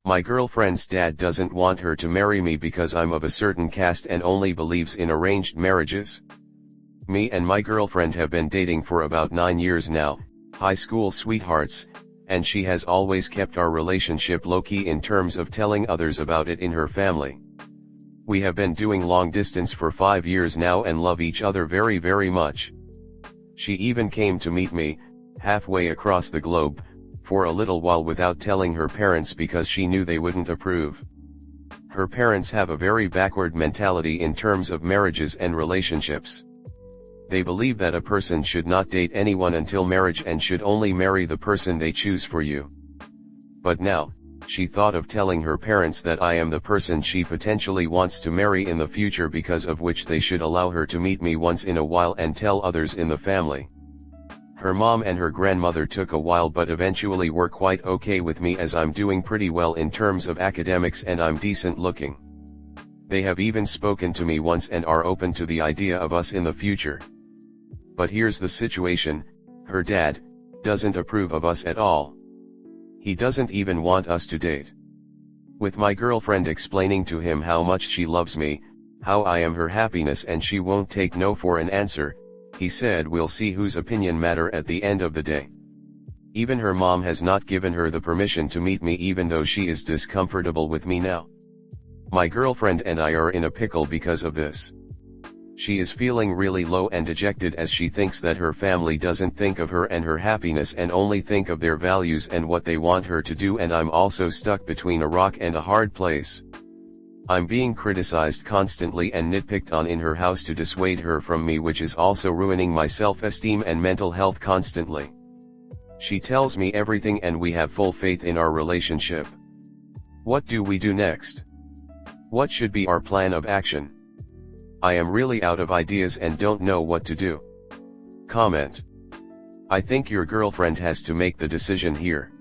My girlfriend's dad doesn't want her to marry me because I'm of a certain caste and only believes in arranged marriages. Me and my girlfriend have been dating for about 9 years now, high school sweethearts, and she has always kept our relationship low-key in terms of telling others about it in her family. We have been doing long distance for 5 years now and love each other very very much. She even came to meet me, halfway across the globe, for a little while without telling her parents because she knew they wouldn't approve. Her parents have a very backward mentality in terms of marriages and relationships. They believe that a person should not date anyone until marriage and should only marry the person they choose for you. But now, she thought of telling her parents that I am the person she potentially wants to marry in the future, because of which they should allow her to meet me once in a while and tell others in the family. Her mom and her grandmother took a while but eventually were quite okay with me as I'm doing pretty well in terms of academics and I'm decent looking. They have even spoken to me once and are open to the idea of us in the future. But here's the situation, her dad doesn't approve of us at all. He doesn't even want us to date. With my girlfriend explaining to him how much she loves me, how I am her happiness and she won't take no for an answer, he said we'll see whose opinion matter at the end of the day. Even her mom has not given her the permission to meet me even though she is discomfortable with me now. My girlfriend and I are in a pickle because of this. She is feeling really low and dejected as she thinks that her family doesn't think of her and her happiness and only think of their values and what they want her to do, and I'm also stuck between a rock and a hard place. I'm being criticized constantly and nitpicked on in her house to dissuade her from me, which is also ruining my self-esteem and mental health constantly. She tells me everything and we have full faith in our relationship. What do we do next? What should be our plan of action? I am really out of ideas and don't know what to do. Comment. I think your girlfriend has to make the decision here.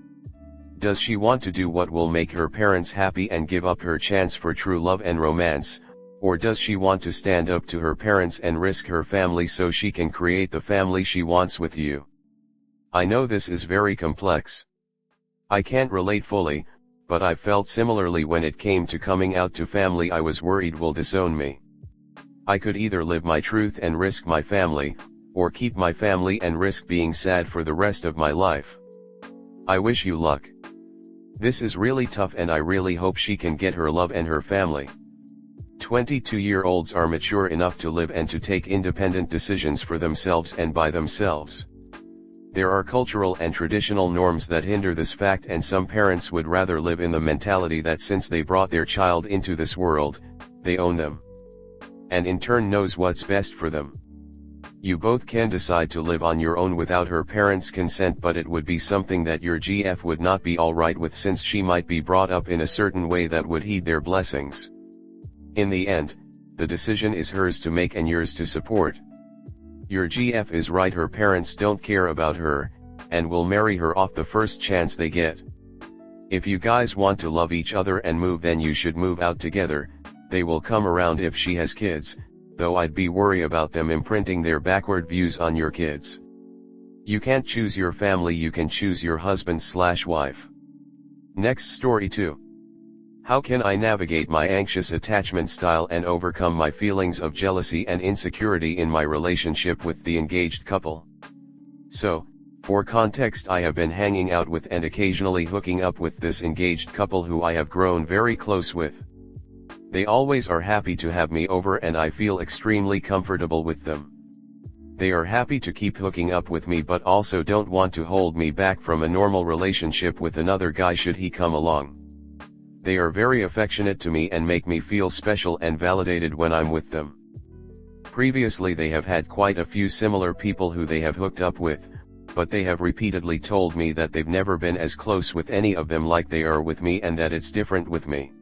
Does she want to do what will make her parents happy and give up her chance for true love and romance, or does she want to stand up to her parents and risk her family so she can create the family she wants with you? I know this is very complex. I can't relate fully, but I felt similarly when it came to coming out to family I was worried will disown me. I could either live my truth and risk my family, or keep my family and risk being sad for the rest of my life. I wish you luck. This is really tough and I really hope she can get her love and her family. 22-year-olds are mature enough to live and to take independent decisions for themselves and by themselves. There are cultural and traditional norms that hinder this fact, and some parents would rather live in the mentality that since they brought their child into this world, they own them, and in turn knows what's best for them. You both can decide to live on your own without her parents' consent, but it would be something that your GF would not be alright with, since she might be brought up in a certain way that would heed their blessings. In the end, the decision is hers to make and yours to support. Your GF is right, her parents don't care about her, and will marry her off the first chance they get. If you guys want to love each other and move, then you should move out together. They will come around if she has kids, though I'd be worried about them imprinting their backward views on your kids. You can't choose your family, you can choose your husband/wife. Next story 2. How can I navigate my anxious attachment style and overcome my feelings of jealousy and insecurity in my relationship with the engaged couple? So, for context, I have been hanging out with and occasionally hooking up with this engaged couple who I have grown very close with. They always are happy to have me over and I feel extremely comfortable with them. They are happy to keep hooking up with me but also don't want to hold me back from a normal relationship with another guy should he come along. They are very affectionate to me and make me feel special and validated when I'm with them. Previously they have had quite a few similar people who they have hooked up with, but they have repeatedly told me that they've never been as close with any of them like they are with me, and that it's different with me.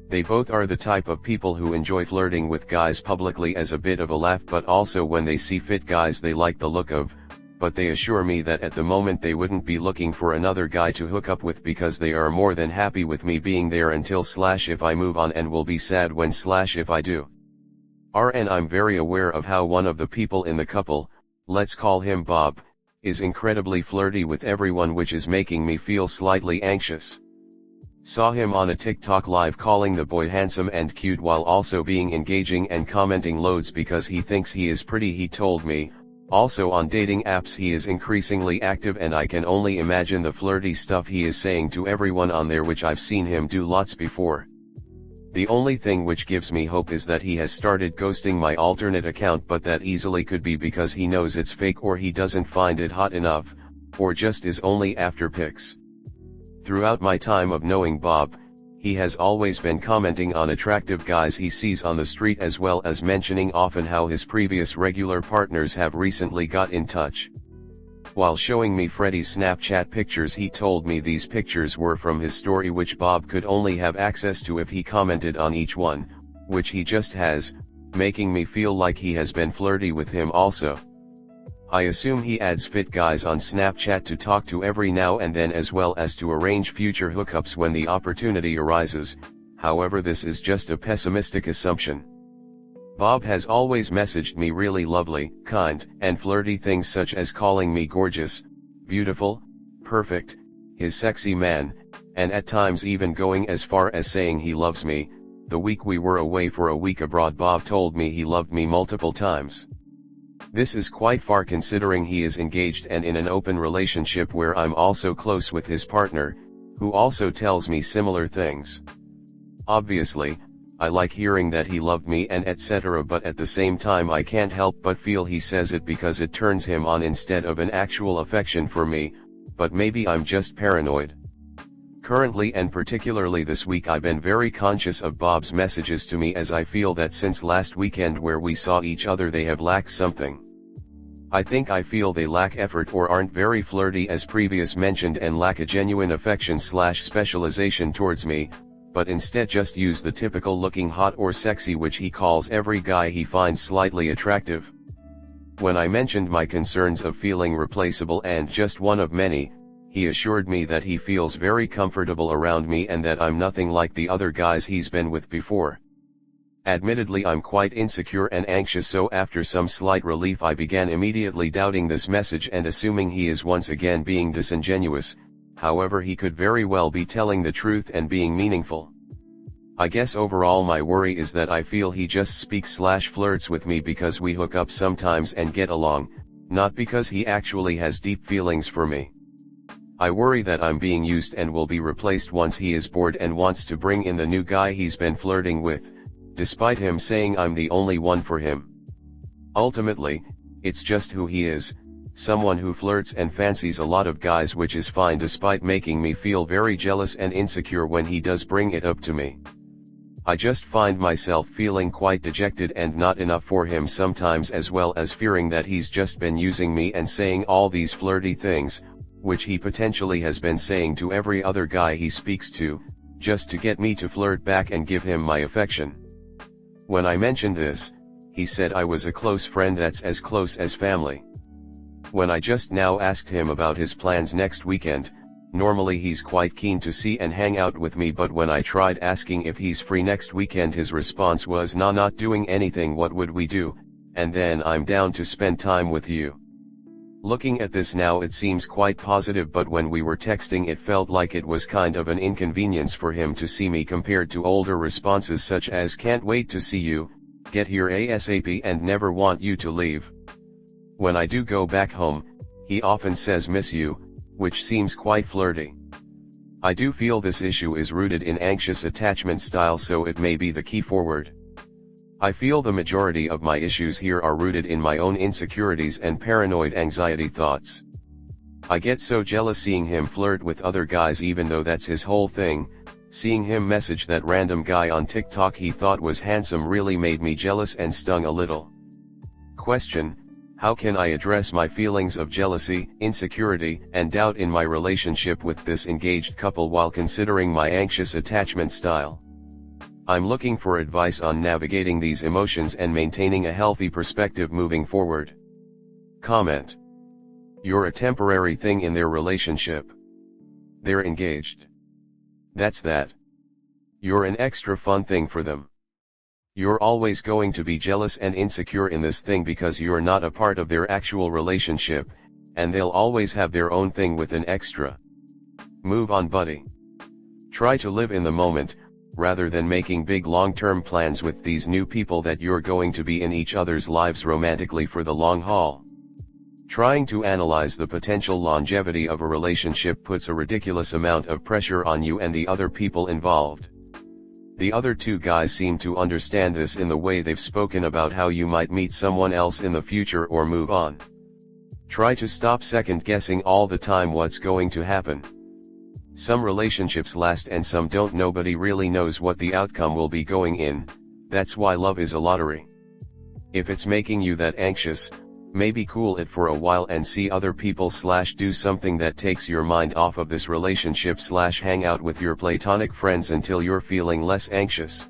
They both are the type of people who enjoy flirting with guys publicly as a bit of a laugh, but also when they see fit guys they like the look of, but they assure me that at the moment they wouldn't be looking for another guy to hook up with because they are more than happy with me being there until if I move on, and will be sad when if I do. And I'm very aware of how one of the people in the couple, let's call him Bob, is incredibly flirty with everyone, which is making me feel slightly anxious. Saw him on a TikTok live calling the boy handsome and cute while also being engaging and commenting loads because he thinks he is pretty, he told me. Also on dating apps he is increasingly active and I can only imagine the flirty stuff he is saying to everyone on there, which I've seen him do lots before. The only thing which gives me hope is that he has started ghosting my alternate account, but that easily could be because he knows it's fake, or he doesn't find it hot enough, or just is only after pics. Throughout my time of knowing Bob, he has always been commenting on attractive guys he sees on the street, as well as mentioning often how his previous regular partners have recently got in touch. While showing me Freddie's Snapchat pictures, he told me these pictures were from his story, which Bob could only have access to if he commented on each one, which he just has, making me feel like he has been flirty with him also. I assume he adds fit guys on Snapchat to talk to every now and then, as well as to arrange future hookups when the opportunity arises. However, this is just a pessimistic assumption. Bob has always messaged me really lovely, kind, and flirty things such as calling me gorgeous, beautiful, perfect, his sexy man, and at times even going as far as saying he loves me. The week we were away for a week abroad, Bob told me he loved me multiple times. This is quite far considering he is engaged and in an open relationship where I'm also close with his partner, who also tells me similar things. Obviously, I like hearing that he loved me and etc., but at the same time I can't help but feel he says it because it turns him on instead of an actual affection for me, but maybe I'm just paranoid. Currently, and particularly this week, I've been very conscious of Bob's messages to me, as I feel that since last weekend where we saw each other they have lacked something. I feel they lack effort or aren't very flirty as previous mentioned, and lack a genuine affection / specialization towards me, but instead just use the typical looking hot or sexy which he calls every guy he finds slightly attractive. When I mentioned my concerns of feeling replaceable and just one of many, he assured me that he feels very comfortable around me and that I'm nothing like the other guys he's been with before. Admittedly, I'm quite insecure and anxious, so after some slight relief I began immediately doubting this message and assuming he is once again being disingenuous. However, he could very well be telling the truth and being meaningful. I guess overall my worry is that I feel he just speaks / flirts with me because we hook up sometimes and get along, not because he actually has deep feelings for me. I worry that I'm being used and will be replaced once he is bored and wants to bring in the new guy he's been flirting with, despite him saying I'm the only one for him. Ultimately, it's just who he is, someone who flirts and fancies a lot of guys, which is fine despite making me feel very jealous and insecure when he does bring it up to me. I just find myself feeling quite dejected and not enough for him sometimes, as well as fearing that he's just been using me and saying all these flirty things, which he potentially has been saying to every other guy he speaks to, just to get me to flirt back and give him my affection. When I mentioned this, he said I was a close friend, that's as close as family. When I just now asked him about his plans next weekend, normally he's quite keen to see and hang out with me, but when I tried asking if he's free next weekend, his response was nah, not doing anything, what would we do, and then I'm down to spend time with you. Looking at this now it seems quite positive, but when we were texting it felt like it was kind of an inconvenience for him to see me compared to older responses such as can't wait to see you, get here ASAP, and never want you to leave. When I do go back home, he often says miss you, which seems quite flirty. I do feel this issue is rooted in anxious attachment style, so it may be the key forward. I feel the majority of my issues here are rooted in my own insecurities and paranoid anxiety thoughts. I get so jealous seeing him flirt with other guys, even though that's his whole thing. Seeing him message that random guy on TikTok he thought was handsome really made me jealous and stung a little. Question: how can I address my feelings of jealousy, insecurity, and doubt in my relationship with this engaged couple while considering my anxious attachment style? I'm looking for advice on navigating these emotions and maintaining a healthy perspective moving forward. Comment: you're a temporary thing in their relationship. They're engaged. That's that. You're an extra fun thing for them. You're always going to be jealous and insecure in this thing because you're not a part of their actual relationship, and they'll always have their own thing with an extra. Move on, buddy. Try to live in the moment, rather than making big long-term plans with these new people that you're going to be in each other's lives romantically for the long haul. Trying to analyze the potential longevity of a relationship puts a ridiculous amount of pressure on you and the other people involved. The other two guys seem to understand this in the way they've spoken about how you might meet someone else in the future or move on. Try to stop second-guessing all the time what's going to happen. Some relationships last and some don't. Nobody really knows what the outcome will be going in, that's why love is a lottery. If it's making you that anxious, maybe cool it for a while and see other people / do something that takes your mind off of this relationship / hang out with your platonic friends until you're feeling less anxious.